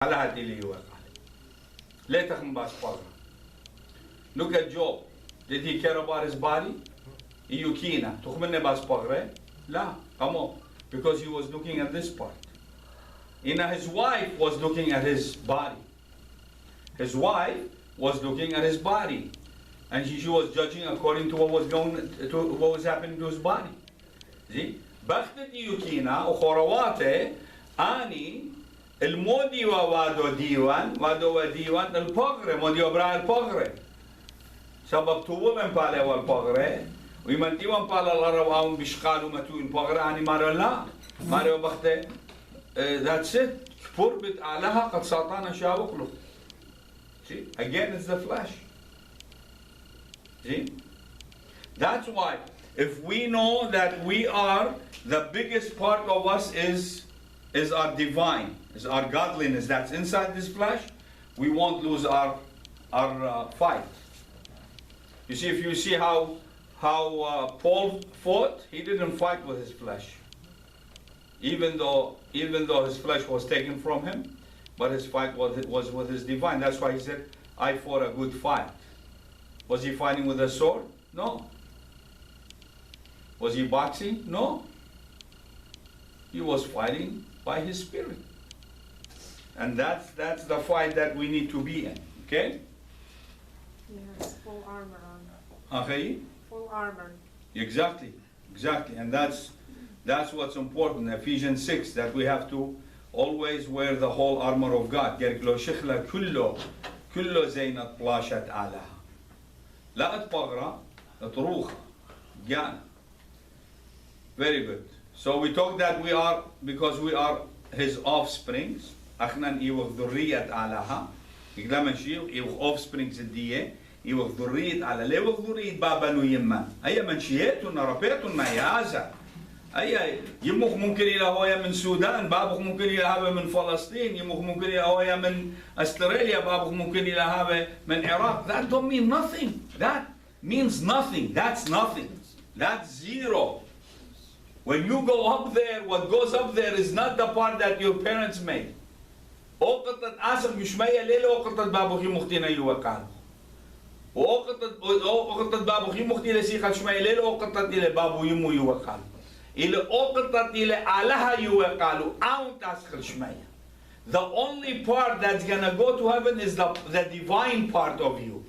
على هدي يوقع ليتك مباس بغرة. Look at Job. Did he care about his body? Iyukina. تخمني باس بغرة? لا. Come on. Because he was looking at this part. His wife was looking at his body. His wife was looking at his body. And she was judging according to what was happening to his body. See? بختت يوكينا وخرواته اني المودي ووادو ديوان وادو وديوان البغرة مودي وبرا البغرة سبب تومن بالي والبغرة ويمن ديوان بالا لارو بشقالو متو البغرة اني مارو لا مارو بخته that's it كفور بت علىها قد ساطانا شاوقلو. See? Again it's the flesh. See? That's why if we know that we are, the biggest part of us is our divine, is our godliness that's inside this flesh, we won't lose our fight. You see, if you see how Paul fought, he didn't fight with his flesh. Even though his flesh was taken from him, but his fight was with his divine. That's why he said, I fought a good fight. Was he fighting with a sword? No. Was he boxing? No. He was fighting by his spirit. And that's the fight that we need to be in. Okay? Yes, full armor on. Okay? Full armor. Exactly. And that's what's important. Ephesians 6, that we have to always wear the whole armor of God. كله زينة طلاشت علىها. لا أتبغرة أطروخة جانا. Very good. So we talk that we are, because we are his offsprings. أخنا إيوه ذرية علىها. يقدم شيء إيوه offsprings الدية. إيوه ذرية على ليه ذرية بابا ويما. أي من شيئتنا ربيتنا يا أزا. أي يمخ ممكن إلى هويا من السودان، بابخ ممكن إلى هذا من فلسطين، يمخ ممكن إلى هويا من أستراليا، بابخ ممكن إلى هذا من العراق. That don't mean nothing. That means nothing. That's nothing. That's zero. When you go up there, what goes up there is not the part that your parents made. أوقتت آسف مشمية ليلة أوقتت بابخي مختينا يوكال. وأوقتت بابخي مختي لسيخة شمية ليلة أوقتت إلى بابو يمو يوكال. إلى أوقتت إلى علىها يوكالو أو تاسخل شمية. The only part that's gonna go to heaven is the divine part of you.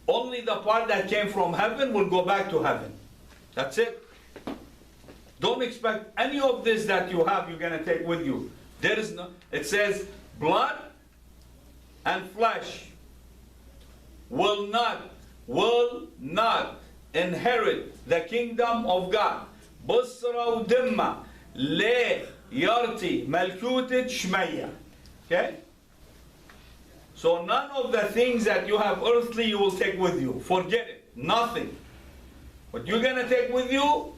Only the part that came from heaven will go back to heaven. That's it. Don't expect any of this that you have, you're going to take with you. There is no, it says, blood and flesh will not inherit the kingdom of God. Busra udimma le yarti malkutit shmaya. Okay? So none of the things that you have earthly you will take with you. Forget it. Nothing. What you're going to take with you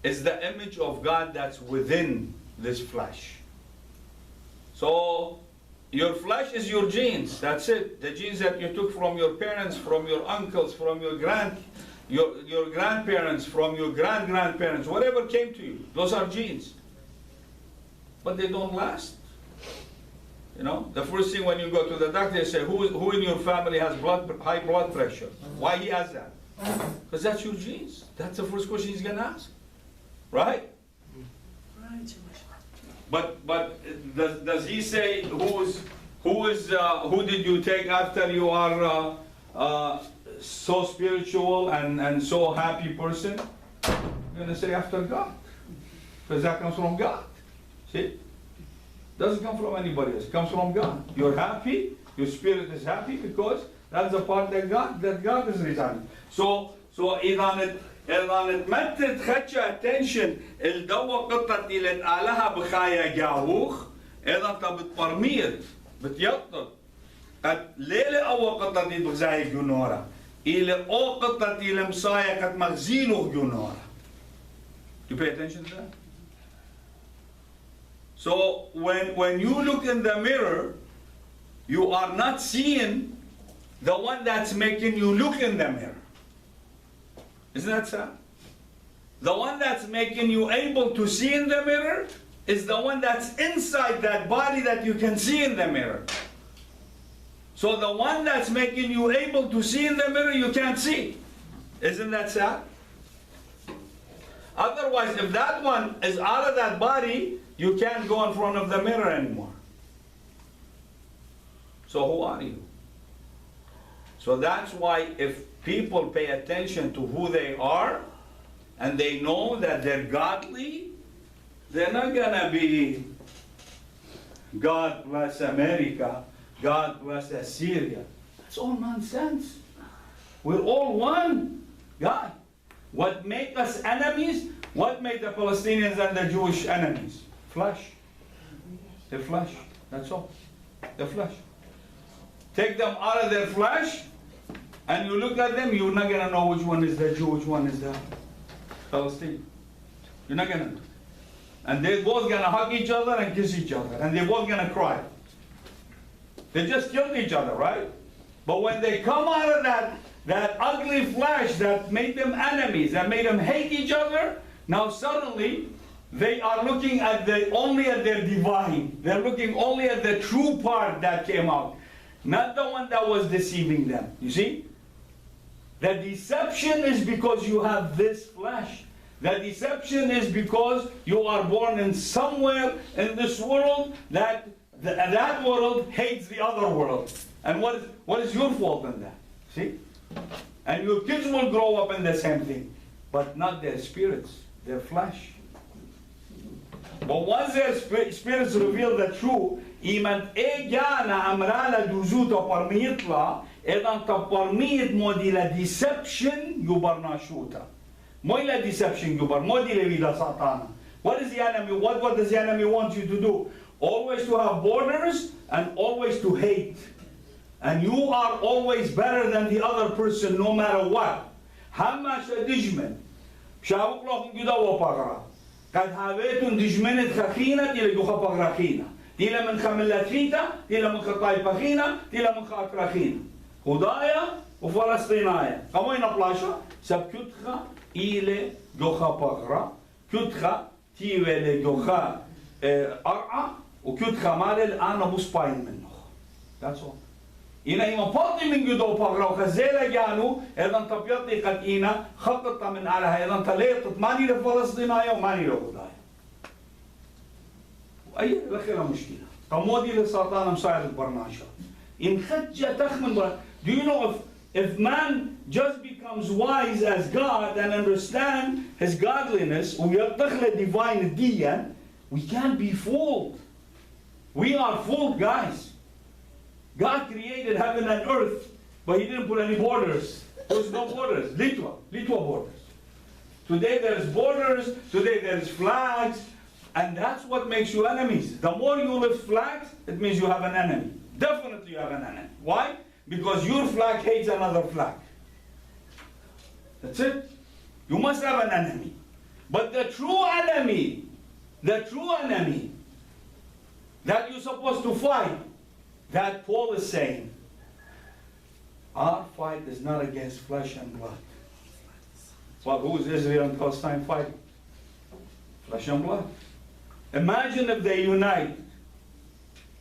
is the image of God that's within this flesh. So your flesh is your genes. That's it. The genes that you took from your parents, from your uncles, from your grandparents, from your grandparents, whatever came to you. Those are genes. But they don't last. You know, the first thing when you go to the doctor, they say, who in your family has high blood pressure? Why he has that? Because that's your genes. That's the first question he's going to ask. Right? Right. But does he say who did you take after you are so spiritual and so happy person? I'm going to say after God. Because that comes from God. See? Doesn't come from anybody else. It comes from God. You're happy. Your spirit is happy because that's the part that God is residing. So إذا نتمتد خدش attention الدوا قطة إلى تقالها بخايا جاوخ إذا أنت بتبرمير بتيطر قد ليلة أو قطة دي بغزاي جنورة إلى أو قطة إلى مصايا قد مغزينه جنورة. You pay attention to that? So when you look in the mirror, you are not seeing the one that's making you look in the mirror. Isn't that sad? The one that's making you able to see in the mirror is the one that's inside that body that you can see in the mirror. So the one that's making you able to see in the mirror, you can't see. Isn't that sad? Otherwise, if that one is out of that body, you can't go in front of the mirror anymore. So who are you? So that's why if people pay attention to who they are, and they know that they're godly, they're not gonna be, God bless America, God bless Assyria. That's all nonsense. We're all one God. What made us enemies? What made the Palestinians and the Jewish enemies? Flesh. The flesh. That's all. The flesh. Take them out of their flesh, and you look at them, you're not gonna know which one is the Jew, which one is the Palestinian. You're not gonna know. And they're both gonna hug each other and kiss each other, and they're both gonna cry. They just killed each other, right? But when they come out of that ugly flesh that made them enemies, that made them hate each other, now suddenly they are looking at only at their divine. They're looking only at the true part that came out, not the one that was deceiving them. You see? The deception is because you have this flesh. The deception is because you are born in somewhere in this world that world hates the other world. And what is your fault in that? See? And your kids will grow up in the same thing, but not their spirits, their flesh. But once their spirits reveal the truth, iman egana amrala duzuto parmitla, edan ta parmit modila deception yubarnashuta. Moila deception yubar, modila vida satana. What is the enemy? What does the enemy want you to do? Always to have borders and always to hate. And you are always better than the other person no matter what. Hamma shadijmen. Shabuk lokum gudawa pagra. قد هاويتون دجمنت خخينة تيلا جوخا بغراخينة تيلا من خملات خيتا تيلا من خطاي بخينة تيلا من خاكراخينة هدايا وفلسطينايا قموين بلاشا سب كتخا إيلي جوخا بغرا كتخا تيويلي جوخا أرعى وكتخا مالي أنا بوسباين منه. That's all. إنا إما باطي من جدو بغرا وخزيلا جانو إذن تبيطي قد إنا خطط من علىها إذن تليطت ماني لفلسطينايا وماني لغدايا وأي لخيرا مشكلة تمودي لسرطان مساعد البرناشا إن خجة تخمن Do you know if man just becomes wise as God and understand his godliness ويرتخل divine ديا, we can't be fooled. We are fooled, guys. God created heaven and earth, but He didn't put any borders. There's no borders. Litwa borders. Today there's borders, today there's flags, and that's what makes you enemies. The more you lift flags, it means you have an enemy. Definitely you have an enemy. Why? Because your flag hates another flag. That's it. You must have an enemy. But the true enemy that you're supposed to fight, that Paul is saying, our fight is not against flesh and blood. Well, who is Israel and Palestine fighting? Flesh and blood. Imagine if they unite,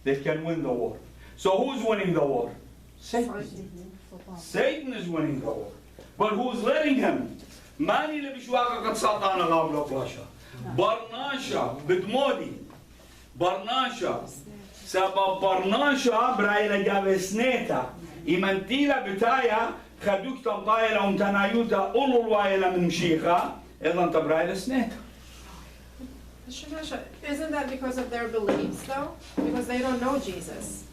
they can win the war. So who's winning the war? Satan. Satan is winning the war. But who's letting him? Mani اللي بيشواقة قد ساطانا غابلة بلاشا. برناشا بدمودي. برناشا. سبب برناشا برايلا جاب سنيتا. إمانتيلا بتايا خدوك تمطايلا ومتنايوتا أولو الوايلا من مشيخا. إذا انت برايلا سنيتا. Isn't that because of their beliefs though? Because they don't know Jesus.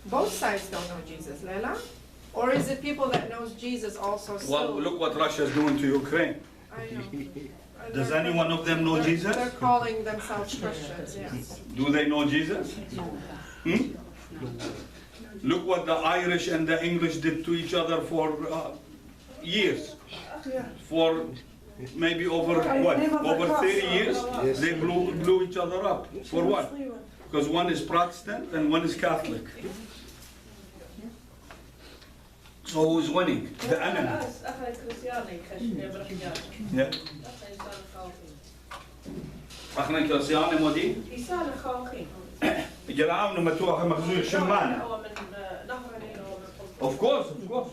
Both sides don't know Jesus, Lela? Or is it people that knows Jesus also still? Well, look what Russia is doing to Ukraine. I know. Does any one of them know Jesus? They're calling themselves Christians, yes. Do they know Jesus? Look what the Irish and the English did to each other for years. For maybe over what? Over 30 years? Yes. They blew each other up. For what? Because one is Protestant and one is Catholic. So who's winning? The enemy. Yeah. اخنا كرسيان مودي يسال خاخين جراهم لما توخ مخزوق شمان. هو من نهر النيل Of course. Of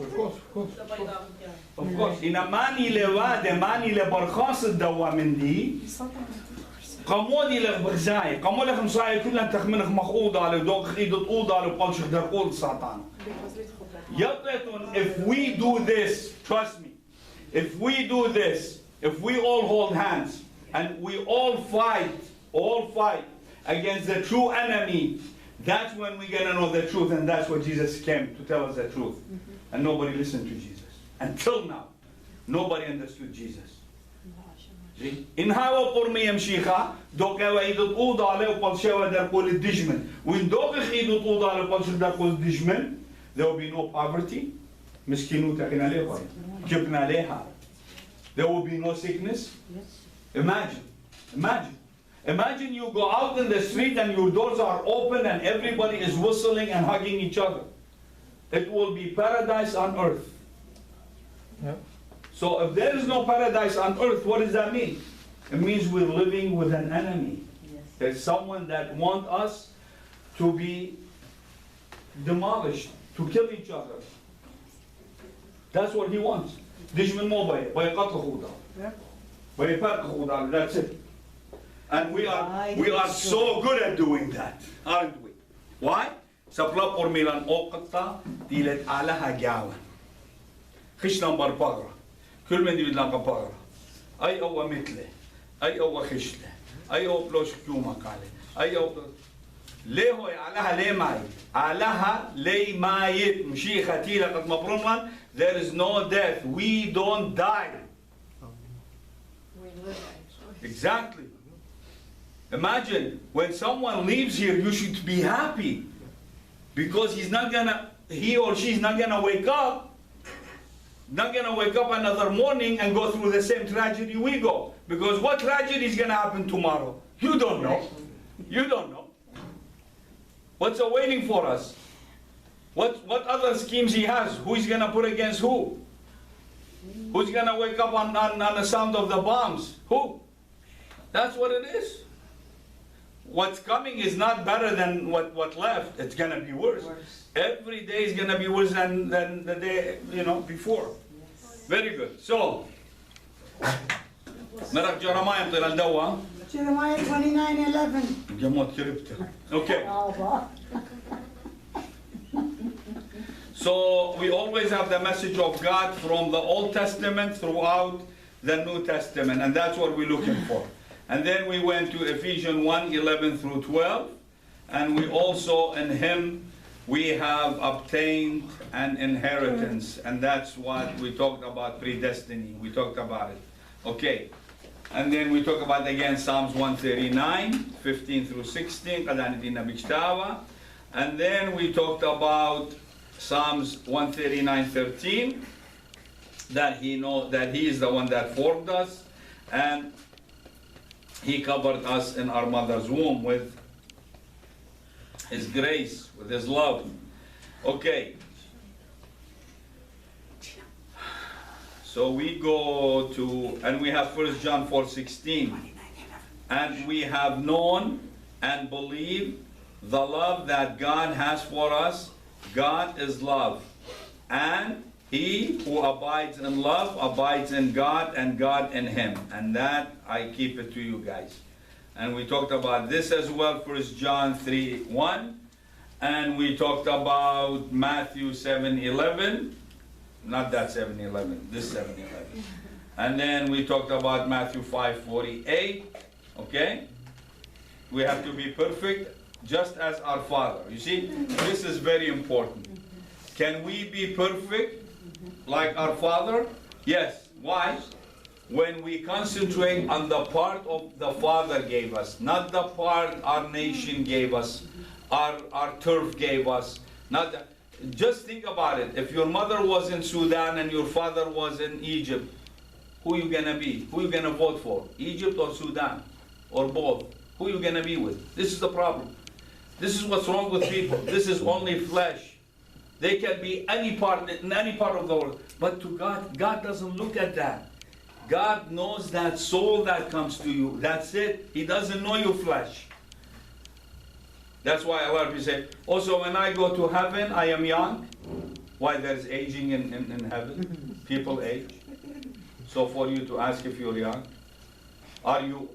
course. إن ماني لواده ماني لبرخاص الدوا من دي. قمودي لغبرزاي قمو لكم صاي كلها تخمنخ مخوضة على دوق خيد الأوضة على بقولش درقول سرطان. يطلعون if we do this, trust me, if we do this, if we all hold hands and we all fight against the true enemy, that's when we're gonna know the truth, and that's what Jesus came to tell us the truth. And nobody listened to Jesus. Until now, nobody understood Jesus. إن هاو قرمي يمشيخا دوكا ويد الأوضة عليه وبالشوا درقول الدجمن وإن دوكا خيد الأوضة عليه وبالشوا درقول الدجمن there will be no poverty مسكينو تاكن عليه جبنا عليها there will be no sickness. Imagine you go out in the street and your doors are open and everybody is whistling and hugging each other. It will be paradise on earth. Yeah. So if there is no paradise on earth, what does that mean? It means we're living with an enemy. Yes. There's someone that wants us to be demolished, to kill each other. That's what he wants. Dijmin mobile, that's it. And we are so good at doing that, aren't we? Why? Sapla por milan oqta dilet alaha gawan. خش نمبر بقرة كل من يريد لنقى بقرة أي أو مثله أي أو خشله أي أو بلوش كيوما قاله أي أو ليه هو علىها ليه ماي علىها ليه ماي مشي ختيلة قد مبرمن there is no death we don't die we live actually. exactly. Imagine when someone leaves here, you should be happy because he or she is not gonna wake up another morning and go through the same tragedy we go. Because what tragedy is gonna happen tomorrow? You don't know. You don't know. What's awaiting for us? What other schemes he has? Who is gonna put against who? Who's gonna wake up on the sound of the bombs? Who? That's what it is. What's coming is not better than what left. It's gonna be worse. Every day is gonna be worse than the day before. Very good. So, مرق Jeremiah طلع الدواء. Jeremiah 29:11. جموت كربته. Okay. So we always have the message of God from the Old Testament throughout the New Testament, and that's what we're looking for. And then we went to Ephesians 1:11 through 12, and we also in Him we have obtained an inheritance, and that's what we talked about, predestiny. We talked about it. Okay. And then we talk about again Psalms 139, 15 through 16, and then we talked about Psalms 139, 13, that He is the one that formed us, and He covered us in our mother's womb with His grace, with His love. Okay. So we go to, and we have 1 John 4:16. And we have known and believed the love that God has for us. God is love. And he who abides in love abides in God and God in him. And that I keep it to you guys. And we talked about this as well, 1 John 3:1. And we talked about Matthew 7:11. Not that 7:11, this 7:11. And then we talked about Matthew 5:48. Okay? We have to be perfect just as our Father. You see, this is very important. Can we be perfect like our Father? Yes. Why? When we concentrate on the part of the Father gave us, not the part our nation gave us, our turf gave us. Just think about it. If your mother was in Sudan and your father was in Egypt, who are you going to be? Who are you going to vote for? Egypt or Sudan? Or both? Who are you going to be with? This is the problem. This is what's wrong with people. This is only flesh. They can be in any part of the world. But to God, God doesn't look at that. God knows that soul that comes to you. That's it. He doesn't know your flesh. That's why a lot of people say, also when I go to heaven, I am young. Why? There's aging in heaven. People age. So for you to ask if you're young, are you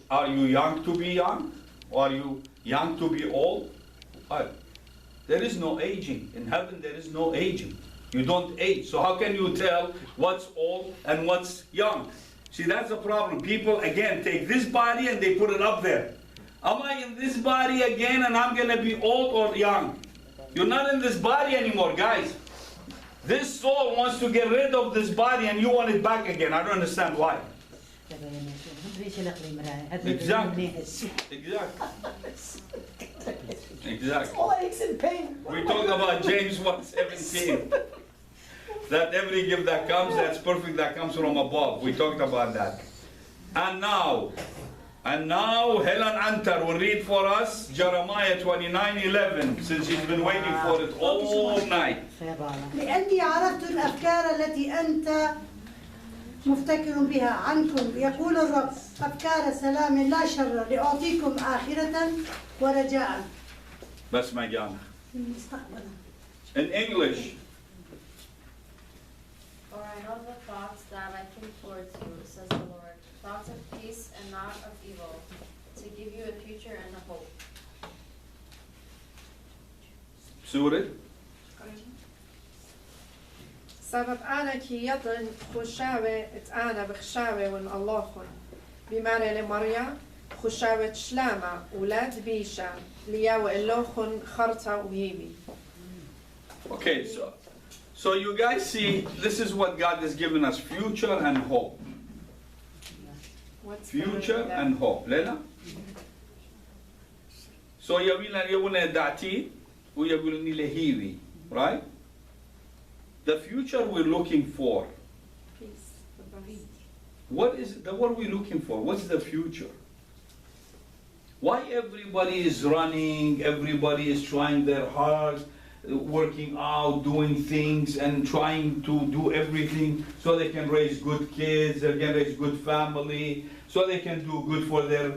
young to be young? Or are you young to be old? There is no aging. In heaven there is no aging. You don't age. So how can you tell what's old and what's young? See, that's the problem. People, again, take this body and they put it up there. Am I in this body again and I'm going to be old or young? You're not in this body anymore, guys. This soul wants to get rid of this body and you want it back again. I don't understand why. Exactly. Exactly. All aches and pain. We talked about James 1:17. That every gift that comes, that's perfect, that comes from above. We talked about that. And now, Helen Antar will read for us Jeremiah 29:11, since she's been waiting for it all night. لأني عرفت الأفكار التي أنت مفتكر بها عنكم يقول الرب أفكار سلام لا شر لأعطيكم آخرة ورجاء. That's my Ghana. In English. For I know the thoughts that I think towards you, says the Lord, thoughts of peace and not of evil, to give you a future and a hope. Surah. سبب أنا كي يطن خشاوة أنا بخشاوة ون الله خن بمعنى لمريا خشاوة شلامة ولاد بيشا لياو الله خن خرطة ويبي. Okay, so you guys see, this is what God has given us, future and hope. What's Future that? and hope. Lela? So yabuna dati, uyabulni lehiwi, right? The future we're looking for. Peace. What are we looking for? What's the future? Why everybody is running, everybody is trying their hard, working out, doing things and trying to do everything so they can raise good kids, they can raise good family, so they can do good for their,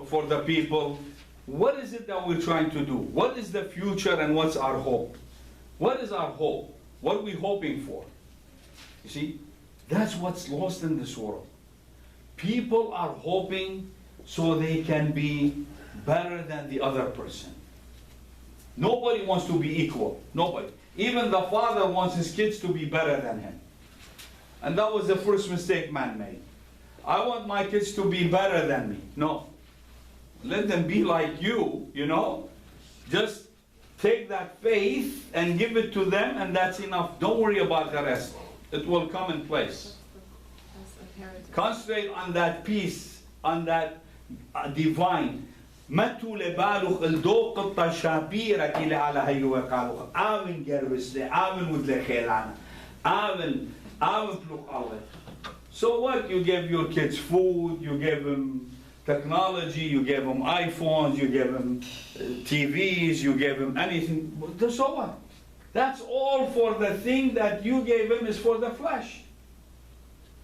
for the people. What is it that we're trying to do? What is the future and what's our hope? What is our hope? What are we hoping for? You see, that's what's lost in this world. People are hoping so they can be better than the other person. Nobody wants to be equal. Nobody. Even the father wants his kids to be better than him. And that was the first mistake man made. I want my kids to be better than me. No. Let them be like you, Just take that faith and give it to them, and that's enough. Don't worry about the rest. It will come in place. Concentrate on that peace, on that divine. متوا لبالوخ الدوق التشابيرة كلا على هيو قالوخ آمن جربس لي آمن ودل خيلانا آمن بلوك آوه. So what? You give your kids food, you give them technology, you give them iPhones, you give them TVs, you give them anything. So what? That's all for the thing that you gave him is for the flesh.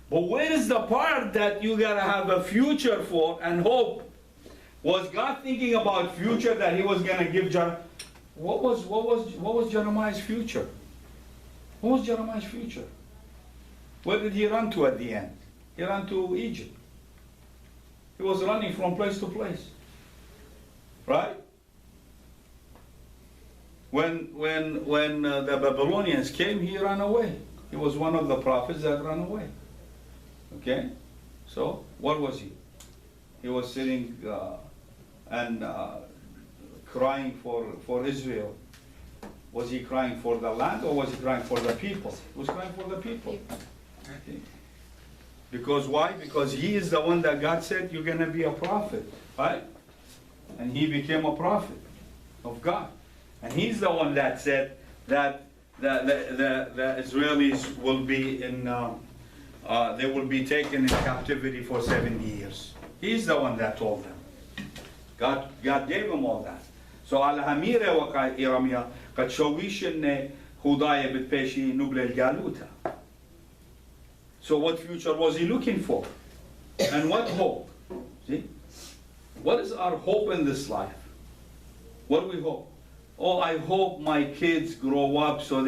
But where is the part that you gotta have a future for and hope? Was God thinking about future that He was gonna give Jeremiah? What was Jeremiah's future? What was Jeremiah's future? Where did he run to at the end? He ran to Egypt. He was running from place to place. Right? When the Babylonians came, he ran away. He was one of the prophets that ran away. Okay? So, what was he? He was sitting and crying for Israel. Was he crying for the land or was he crying for the people? He was crying for the people. Okay. Because why? Because he is the one that God said, you're going to be a prophet. Right? And he became a prophet of God. And he's the one that said that the Israelis will be they will be taken in captivity for 70 years. He's the one that told them. God gave him all that. So على هميرة وقع إيراميا قد شويش إن خدايا بتبشي نبل الجالوتا. So what future was he looking for? And what hope? See? What is our hope in this life? What do we hope? Oh, I hope my kids grow up so they